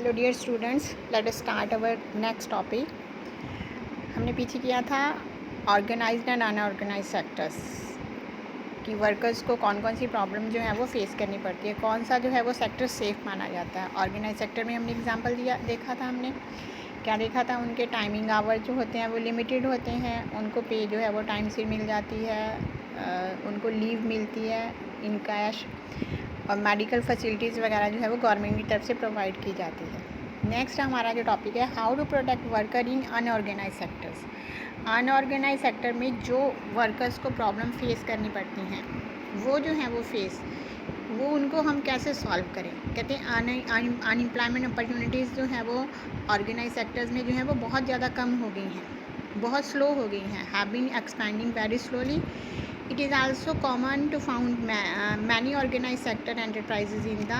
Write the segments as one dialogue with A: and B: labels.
A: Hello dear students, let us start our next topic. हमने पीछे किया था ऑर्गेनाइज्ड एंड अनऑर्गेनाइज्ड सेक्टर्स कि वर्कर्स को कौन कौन सी प्रॉब्लम जो है वो फेस करनी पड़ती है, कौन सा जो है वो सेक्टर सेफ माना जाता है। ऑर्गेनाइज सेक्टर में हमने एग्जांपल देखा था। हमने क्या देखा था, उनके टाइमिंग आवर जो होते हैं वो लिमिटेड होते हैं, उनको पे जो है वो टाइम से मिल जाती है, उनको लीव मिलती है इन कैश, और मेडिकल फैसिलिटीज़ वगैरह जो है वो गवर्नमेंट की तरफ से प्रोवाइड की जाती है। नेक्स्ट हमारा जो टॉपिक है, how to protect worker in unorganised sectors. Unorganised sector में जो वर्कर्स को प्रॉब्लम फेस करनी पड़ती हैं वो जो है वो उनको हम कैसे सॉल्व करें। कहते हैं अनएम्प्लॉयमेंट अपॉर्चुनिटीज़ जो है वो ऑर्गेनाइज सेक्टर्स में जो है वो बहुत ज़्यादा कम हो गई हैं, बहुत स्लो हो गई हैं, have been expanding very slowly. It is also common to found many organized sector enterprises in the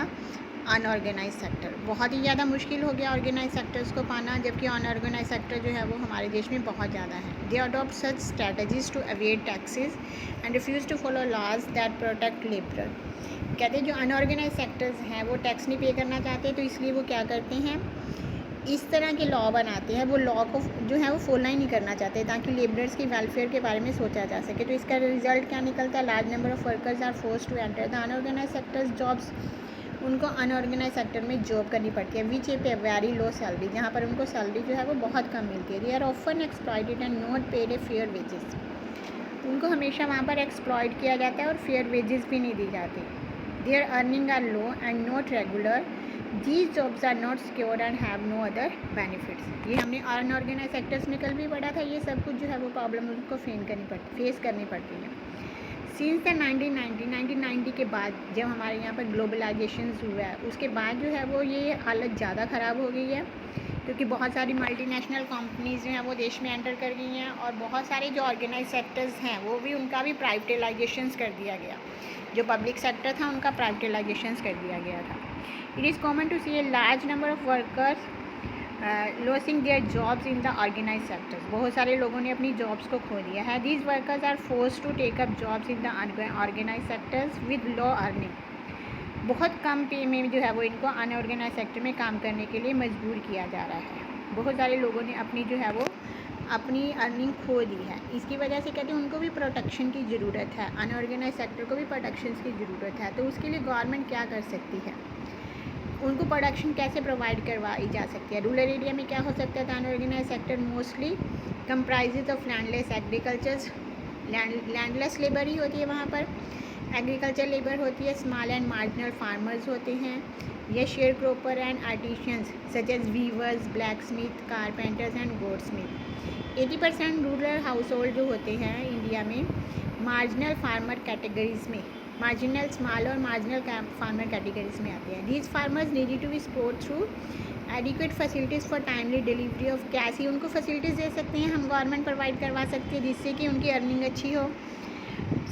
A: unorganised sector. बहुत ही ज़्यादा मुश्किल हो गया ऑर्गेनाइज सेक्टर्स को पाना, जबकि अनऑर्गेनाइज सेक्टर जो है वो हमारे देश में बहुत ज़्यादा है. They adopt such strategies to avoid taxes and refuse to follow laws that protect labour. कहते हैं जो अनऑर्गेनाइज सेक्टर्स हैं वो टैक्स नहीं पे करना चाहते, तो इसलिए वो क्या करते हैं, इस तरह के लॉ बनाते हैं, वो लॉ को जो है वो फॉलो ही नहीं करना चाहते ताकि लेबरर्स की वेलफेयर के बारे में सोचा जा सके. तो इसका रिजल्ट क्या निकलता है, large number of workers are force to enter the unorganised sectors jobs. उनको अनऑर्गेनाइज सेक्टर में जॉब करनी पड़ती है विच पे वेरी लो सैलरी, जहाँ पर उनको सैलरी जो है वो बहुत कम मिलती है. They are often exploited and not paid a fair wages. उनको हमेशा वहाँ पर एक्सप्लॉइट किया जाता है और फेयर वेजेस भी नहीं दी जाती. Their earning are low and not regular. These jobs are not secure and have no other benefits. ये हमने अनऑर्गेनाइज सेक्टर्स में कल भी पढ़ा था. ये सब कुछ जो है वो प्रॉब्लम उनको फेस करनी पड़ती है. सिंस द 1990 के बाद जब हमारे यहाँ पर ग्लोबलाइजेशन हुआ है, उसके बाद जो है वो ये हालत ज़्यादा ख़राब हो गई है, क्योंकि बहुत सारी मल्टीनेशनल कंपनीज़ जो हैं वो देश में एंटर कर गई हैं, और बहुत सारे जो ऑर्गेनाइज सेक्टर्स हैं वो भी उनका भी प्राइवेटाइजेशन कर दिया गया. जो पब्लिक सेक्टर था उनका प्राइवेटाइजेशन कर दिया गया था. It is common to see a large number of workers losing their jobs in the organized sectors. बहुत सारे लोगों ने अपनी जॉब्स को खो दिया है. These workers are forced to take up jobs in the organized sectors with low earning. बहुत कम पे में जो है वो इनको अनऑर्गेनाइज सेक्टर में काम करने के लिए मजबूर किया जा रहा है. बहुत सारे लोगों ने अपनी जो है वो अपनी अर्निंग खो दी है. इसकी वजह से कहते हैं उनको भी प्रोटेक्शन की ज़रूरत है, अनऑर्गेनाइज सेक्टर को भी प्रोटेक्शन की ज़रूरत है. तो उसके लिए गवर्नमेंट क्या कर सकती है, उनको प्रोडक्शन कैसे प्रोवाइड करवाई जा सकती है. रूरल एरिया में क्या हो सकता है, unorganised sector mostly comprises of landless agricultures. Landless labour ही होती है वहाँ पर, एग्रीकल्चर लेबर होती है, स्मॉल एंड मार्जिनल फार्मर्स होते हैं, या sharecropper and artisans such as weavers, blacksmith, carpenters and goldsmith. 80% rural household जो होते हैं इंडिया में मार्जिनल फार्मर कैटेगरीज में, मार्जिनल स्मॉल और मार्जिनल फार्मर कैटेगरीज में आते हैं. These farmers needed to be support through adequate facilities for timely delivery of. कैसी उनको फैसिलिटीज़ दे सकते हैं, हम गवर्नमेंट प्रोवाइड करवा सकती है जिससे कि उनकी अर्निंग अच्छी हो,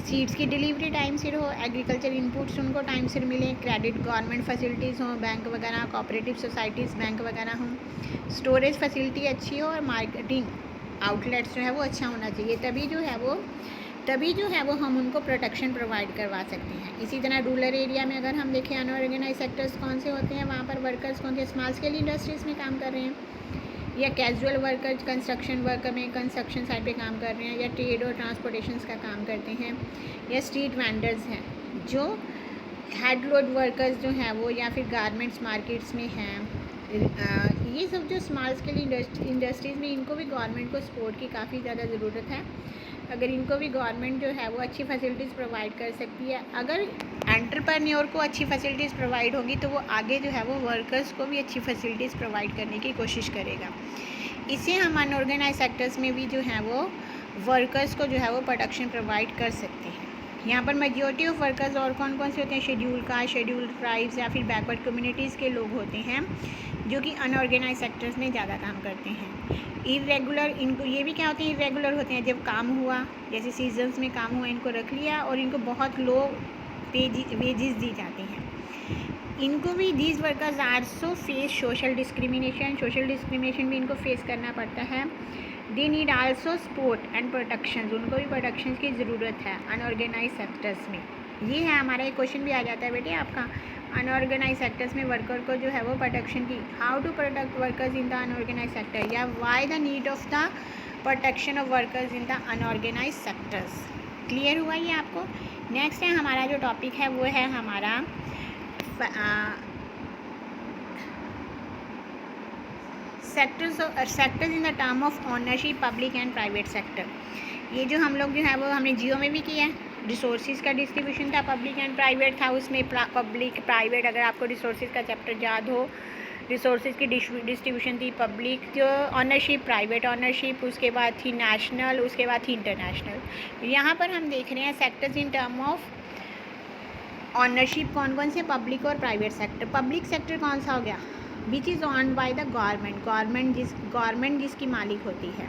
A: सीड्स की डिलीवरी टाइम सिर हो, एग्रीकल्चर इनपुट्स उनको टाइम सिर मिलें, क्रेडिट गवर्नमेंट फैसिलिटीज़ हों, बैंक वगैरह, कोऑपरेटिव सोसाइटीज़ बैंक वगैरह हों, स्टोरेज फैसिलिटी अच्छी हो, और मार्केटिंग आउटलेट्स जो है वो अच्छा होना चाहिए. तभी जो है वो हम उनको प्रोटेक्शन प्रोवाइड करवा सकते हैं. इसी तरह रूरल एरिया में अगर हम देखें अनऑर्गेनाइज सेक्टर्स कौन से होते हैं, वहाँ पर वर्कर्स कौन से स्मॉल स्केल इंडस्ट्रीज़ में काम कर रहे हैं, या कैजुअल वर्कर्स कंस्ट्रक्शन वर्कर में कंस्ट्रक्शन साइट पे काम कर रहे हैं, या ट्रेड और ट्रांसपोर्टेशन का काम करते हैं, या स्ट्रीट वेंडर्स हैं, जो हेड लोड वर्कर्स जो हैं वो, या फिर गारमेंट्स मार्केट्स में हैं. ये सब जो स्मॉल स्केल इंडस्ट्रीज़ में इनको भी गवर्नमेंट को सपोर्ट की काफ़ी ज़्यादा ज़रूरत है. अगर इनको भी गवर्नमेंट जो है वो अच्छी फैसिलिटीज़ प्रोवाइड कर सकती है, अगर एंटरप्रेन्योर को अच्छी फैसिलिटीज़ प्रोवाइड होगी तो वो आगे जो है वो वर्कर्स को भी अच्छी फैसिलिटीज़ प्रोवाइड करने की कोशिश करेगा. इससे हम अनऑर्गेनाइज सेक्टर्स में भी जो है वो वर्कर्स को जो है वो प्रोटेक्शन प्रोवाइड कर सकते हैं. यहाँ पर मेजॉरिटी ऑफ वर्कर्स और कौन कौन से होते हैं, शेड्यूल कास्ट, शेड्यूल ट्राइब्स या फिर बैकवर्ड कम्युनिटीज़ के लोग होते हैं जो कि अनऑर्गेनाइज सेक्टर्स में ज़्यादा काम करते हैं. इरेगुलर, इनको ये भी क्या होते हैं, इरेगुलर होते हैं. जब काम हुआ, जैसे सीजन्स में काम हुआ, इनको रख लिया और इनको बहुत लो वेजेस दी जाती हैं. इनको भी these workers also face social discrimination भी इनको फेस करना पड़ता है. They need also support and protection, उनको भी प्रोटेक्शन की ज़रूरत है अनऑर्गेनाइज सेक्टर्स में. ये है हमारा एक क्वेश्चन भी आ जाता है बेटे आपका, अनऑर्गेनाइज सेक्टर्स में वर्कर को जो है वो प्रोटेक्शन की, how to protect workers in the unorganised sector, या why the need of the protection of workers in the unorganised sectors. Clear हुआ ये आपको। नेक्स्ट है हमारा जो टॉपिक है वो है हमारा sectors in the term of ownership public and private sector. ये जो हम लोग जो है वो हमने जियो में भी किया है। रिसोर्सेज का डिस्ट्रीब्यूशन था, पब्लिक एंड प्राइवेट था, उसमें पब्लिक प्राइवेट, अगर आपको रिसोर्सेज का चैप्टर याद हो, रिसोर्सेज की डिस्ट्रीब्यूशन थी पब्लिक जो ऑनरशिप, प्राइवेट ऑनरशिप, उसके बाद थी नेशनल, उसके बाद थी इंटरनेशनल। यहाँ पर हम देख रहे हैं sectors in term of ownership कौन कौन से, पब्लिक और प्राइवेट सेक्टर। पब्लिक सेक्टर कौन सा हो गया, which is owned by the government जिसकी मालिक होती है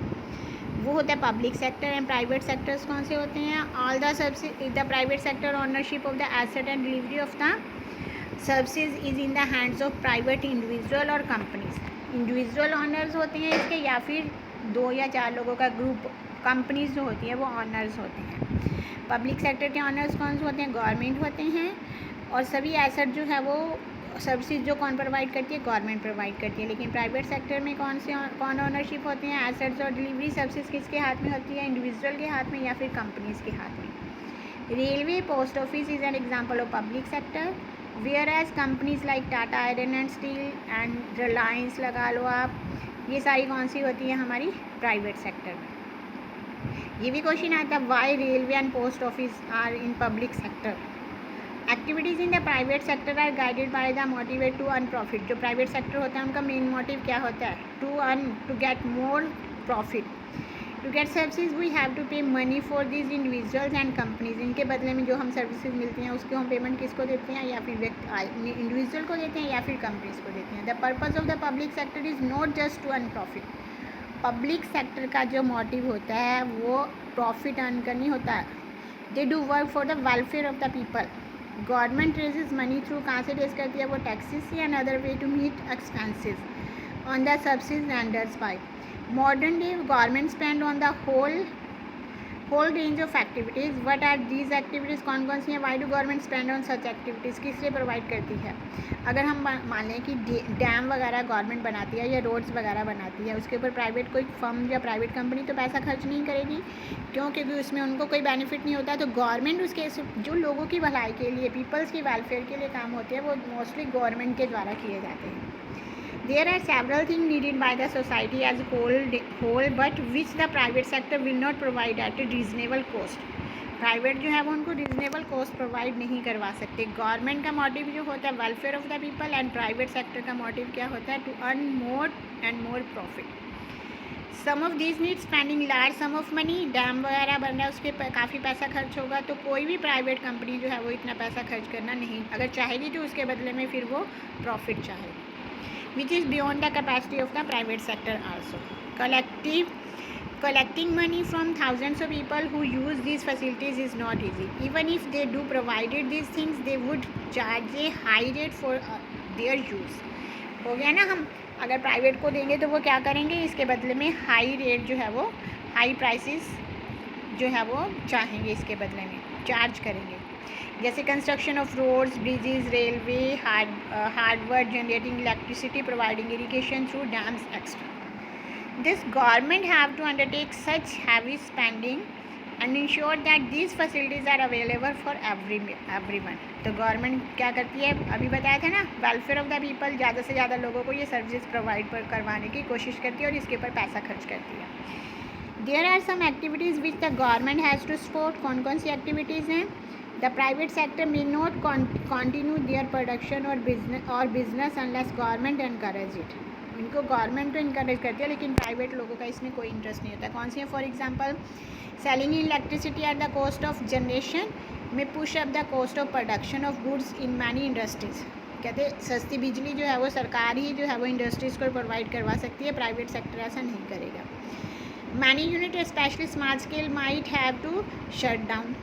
A: वो होता है public sector. And private sectors कौन से होते हैं, all the private sector ownership of the asset and delivery of the services is in the hands of private individual और कंपनीज। इंडिविजुअल ऑनर्स होते हैं इसके, या फिर 2 या 4 लोगों का ग्रुप, कंपनीज जो होती है वो ऑनर्स होते हैं। पब्लिक सेक्टर के ऑनर्स कौन से होते हैं, गवर्नमेंट होते हैं, और सभी एसेट जो है वो सर्विसेज जो कौन प्रोवाइड करती है, गवर्नमेंट प्रोवाइड करती है। लेकिन प्राइवेट सेक्टर में कौन ऑनरशिप होते हैं, एसेट्स और डिलीवरी सर्विसेज किसके हाथ में होती है, इंडिविजुअल के हाथ में या फिर कंपनीज के हाथ में। Railway, post office is an example of public sector, whereas companies like Tata iron and steel and Reliance लगा लो आप, ये सारी कौन सी होती है हमारी प्राइवेट सेक्टर में। ये भी क्वेश्चन आता है, why railway and post office are in public sector. Activities in the private sector are guided by the motivate to earn profit. जो प्राइवेट सेक्टर होता है उनका मेन मोटिव क्या होता है, to get more profit. To get services we have to pay money for this individuals and companies. इनके बदले में जो हम सर्विसेज मिलती हैं उसकी हम पेमेंट किसको देते हैं, या फिर इंडिविजुअल को देते हैं या फिर कंपनीज को देते हैं। The purpose of the public sector is not just to earn profit. Public sector का जो मोटिव होता है वो प्रॉफिट अर्न करनी होता है। They do work for the welfare of the people. Government raises money through, कहाँ से रेज करती है वो, टैक्सेस से and other way to meet expenses on the services renders by. Modern day government spend on the whole range of activities. What are these activities, कौन कौन सी हैं, why do government spend on such activities, किस लिए provide करती है। अगर हम मान लें कि डैम वगैरह गवर्नमेंट बनाती है या रोड्स वगैरह बनाती है, उसके ऊपर प्राइवेट कोई फर्म या प्राइवेट कंपनी तो पैसा खर्च नहीं करेगी, क्यों, क्योंकि उसमें उनको कोई बेनिफिट नहीं होता। तो गवर्नमेंट उसके जो लोगों की भलाई के लिए, पीपल्स की वेलफेयर के लिए काम होते हैं वो मोस्टली गवर्नमेंट के द्वारा किए जाते हैं। There are several things needed by the society as a whole, but which the private sector will not provide at a reasonable cost. Private जो है वो उनको रीजनेबल कॉस्ट प्रोवाइड नहीं करवा सकते। गवर्नमेंट का मोटिव जो होता है welfare of the people, and private sector का मोटिव क्या होता है, to earn more and more profit. Some of this need spending large sum of money. Dam वगैरह बन रहा है उसके काफ़ी पैसा खर्च होगा, तो कोई भी प्राइवेट कंपनी जो है वो इतना पैसा खर्च करना नहीं, अगर चाहेगी तो उसके बदले में फिर वो प्रॉफिट चाहेगी, which is beyond the capacity of the private sector also. Collecting money from thousands of people who use these facilities is not easy. Even if they do provided these things, they would charge a high rate for their use. हो गया ना, हम अगर private को देंगे तो वो क्या करेंगे, इसके बदले में हाई रेट जो है वो, हाई प्राइसेस जो है वो चाहेंगे, इसके बदले में चार्ज करेंगे। जैसे construction of roads, bridges, railway, hardware, generating electricity, providing irrigation through dams extra. This government have to undertake such heavy spending and ensure that these facilities are available for everyone. तो government क्या करती है, अभी बताया था ना, welfare of the people, ज़्यादा से ज़्यादा लोगों को ये सर्विसेज प्रोवाइड करवाने की कोशिश करती है और इसके ऊपर पैसा खर्च करती है। There are some activities which the government has to support. कौन कौन सी एक्टिविटीज़ हैं, the private sector may not continue their production or business unless government encourage it. इनको गवर्नमेंट तो इंकरेज करती है लेकिन प्राइवेट लोगों का इसमें कोई इंटरेस्ट नहीं होता। कौन सी है, for example selling electricity at the cost of generation में push up the cost of production of goods in many industries. कहते हैं सस्ती बिजली जो है वो सरकार ही जो है वो इंडस्ट्रीज़ को प्रोवाइड करवा सकती है, प्राइवेट सेक्टर ऐसा नहीं करेगा। Many unit specially small scale might have to shut down.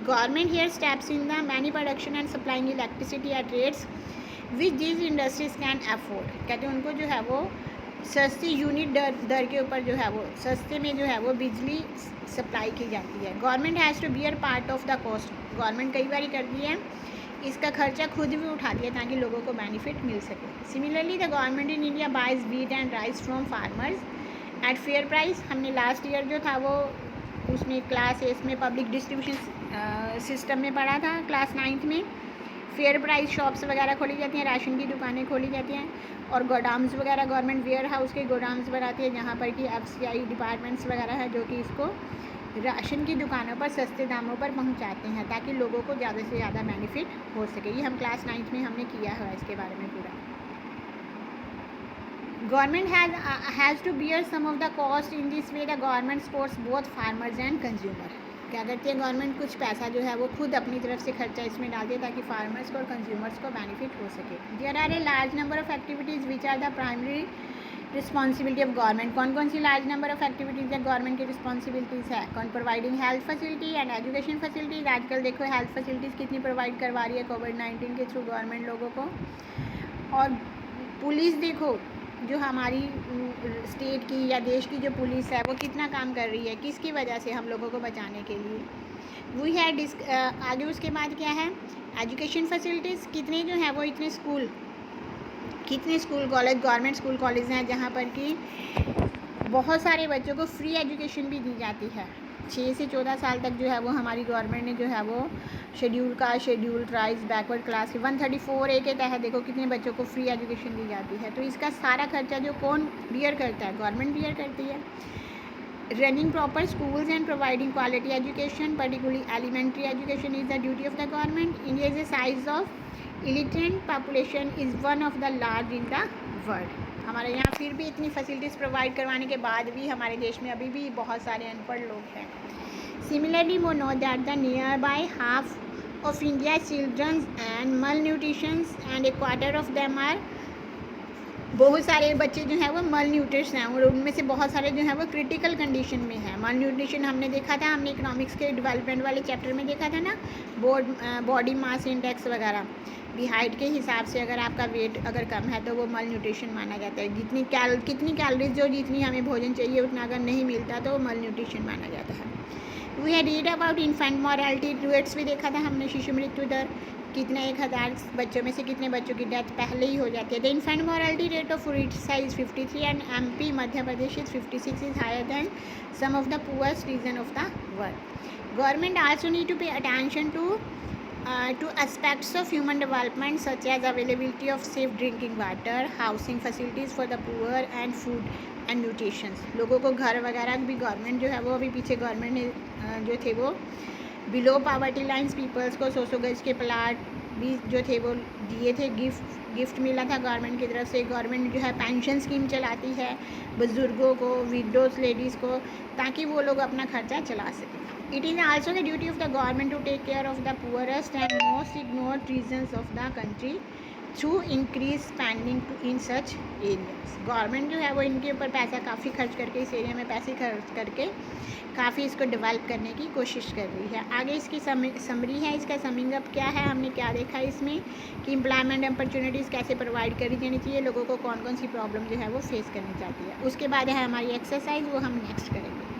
A: Government here steps in the many production and supplying electricity at rates which these industries can afford. कहते हैं उनको जो है वो सस्ती यूनिट दर के ऊपर जो है वो सस्ते में जो है वो बिजली सप्लाई की जाती है। Government has to bear part of the cost. Government कई बार करती है इसका खर्चा खुद भी उठाती है ताकि लोगों को बेनिफिट मिल सके। Similarly the government in India buys wheat and rice from farmers at fair price. हमने लास्ट ईयर जो था वो उसमें क्लास 8 में पब्लिक डिस्ट्रीब्यूशन सिस्टम में पढ़ा था, क्लास 9th में। फेयर प्राइस शॉप्स वगैरह खोली जाती हैं, राशन की दुकानें खोली जाती हैं और गोडाउन्स वगैरह गवर्नमेंट वेयर हाउस के गोडाउन्स बनाती है जहाँ पर कि FCI डिपार्टमेंट्स वगैरह है जो कि इसको राशन की दुकानों पर सस्ते दामों पर पहुँचाते हैं ताकि लोगों को ज़्यादा से ज़्यादा बेनिफिट हो सके। ये हम क्लास 9th में हमने किया है इसके बारे में पूरा। Government has to bear some of the cost. In this way the government supports both farmers and consumer. क्या करती है गवर्नमेंट, कुछ पैसा जो है वो खुद अपनी तरफ से खर्चा इसमें डालती है ताकि फार्मर्स को और कंज्यूमर्स को बेनिफिट हो सके। There are a large number of activities which are the primary responsibility of government. कौन कौन सी लार्ज नंबर ऑफ एक्टिविटीज़ है गवर्नमेंट की रिस्पॉन्सिबिलिटीज़ है? कौन providing health facility and education facilities. आजकल देखो हेल्थ फैसिलिटीज़ कितनी प्रोवाइड करवा रही है कोविड-19 के थ्रू गवर्नमेंट लोगों को। और पुलिस देखो, जो हमारी स्टेट की या देश की जो पुलिस है वो कितना काम कर रही है, किसकी वजह से? हम लोगों को बचाने के लिए। वी है आगे उसके बाद क्या है? Education facilities. कितने जो है वो कितने school college government school college हैं जहाँ पर कि बहुत सारे बच्चों को फ्री एजुकेशन भी दी जाती है। 6 से 14 साल तक जो है वो हमारी गवर्नमेंट ने जो है वो schedule tribes backward class 134A के तहत देखो कितने बच्चों को फ्री एजुकेशन दी जाती है। तो इसका सारा खर्चा जो कौन बियर करता है? गवर्नमेंट बियर करती है। Running proper schools and providing quality education particularly elementary education is the duty of the government. India is the size of illiterate population is one of the large in the world. हमारे यहाँ फिर भी इतनी facilities provide करवाने के बाद भी हमारे देश में अभी भी बहुत सारे अनपढ़ लोग हैं। सिमिलरली वो know that the nearby half of India children's and malnutritions and a quarter of them are. बहुत सारे बच्चे जो हैं वो मल न्यूट्रिशन हैं और उनमें से बहुत सारे जो हैं वो क्रिटिकल कंडीशन में है। मल न्यूट्रिशन हमने देखा था, हमने इकोनॉमिक्स के डेवलपमेंट वाले चैप्टर में देखा था ना, बॉडी मास इंडेक्स वगैरह भी। हाइट के हिसाब से अगर आपका वेट अगर कम है तो वो मल न्यूट्रिशन माना जाता है। कितनी कैलोरीज जो जितनी हमें भोजन चाहिए उतना अगर नहीं मिलता तो वो मल न्यूट्रिशन माना जाता है। We had read about infant mortality rates भी देखा था हमने, शिशु मृत्यु दर कितना 1000 बच्चों में से कितने बच्चों की डेथ पहले ही हो जाती है। The infant mortality rate of Orissa is 53 and MP Madhya Pradesh is 56 is higher than some of the poorest region of the world. Government also need to pay attention to aspects of human development such as availability of safe drinking water, housing facilities for the poor and food and nutrition। लोगों को घर वगैरह भी government जो है वो अभी पीछे गवर्नमेंट ने जो थे वो बिलो पावर्टी लाइन्स पीपल्स को 100 गज के प्लाट भी जो थे वो दिए थे, गिफ्ट मिला था गवर्नमेंट की तरफ से। गवर्नमेंट जो है पेंशन स्कीम चलाती है बुज़ुर्गों को, विडोज़ लेडीज़ को, ताकि वो लोग अपना खर्चा चला सकें। It is also the duty of the government to take care of the poorest and most ignored regions of the country through increased spending in such areas। Government जो है वो इनके ऊपर पैसा काफ़ी खर्च करके, इस एरिया में पैसे खर्च करके काफ़ी इसको डेवलप करने की कोशिश कर रही है। आगे इसकी समरी है, इसका समिंग अप क्या है, हमने क्या देखा इसमें कि एम्प्लॉयमेंट अपॉर्चुनिटीज़ कैसे प्रोवाइड करी जानी चाहिए, लोगों को कौन कौन सी प्रॉब्लम जो है वो फेस करनी चाहती है। उसके बाद है हमारी एक्सरसाइज, वो हम नेक्स्ट करेंगे।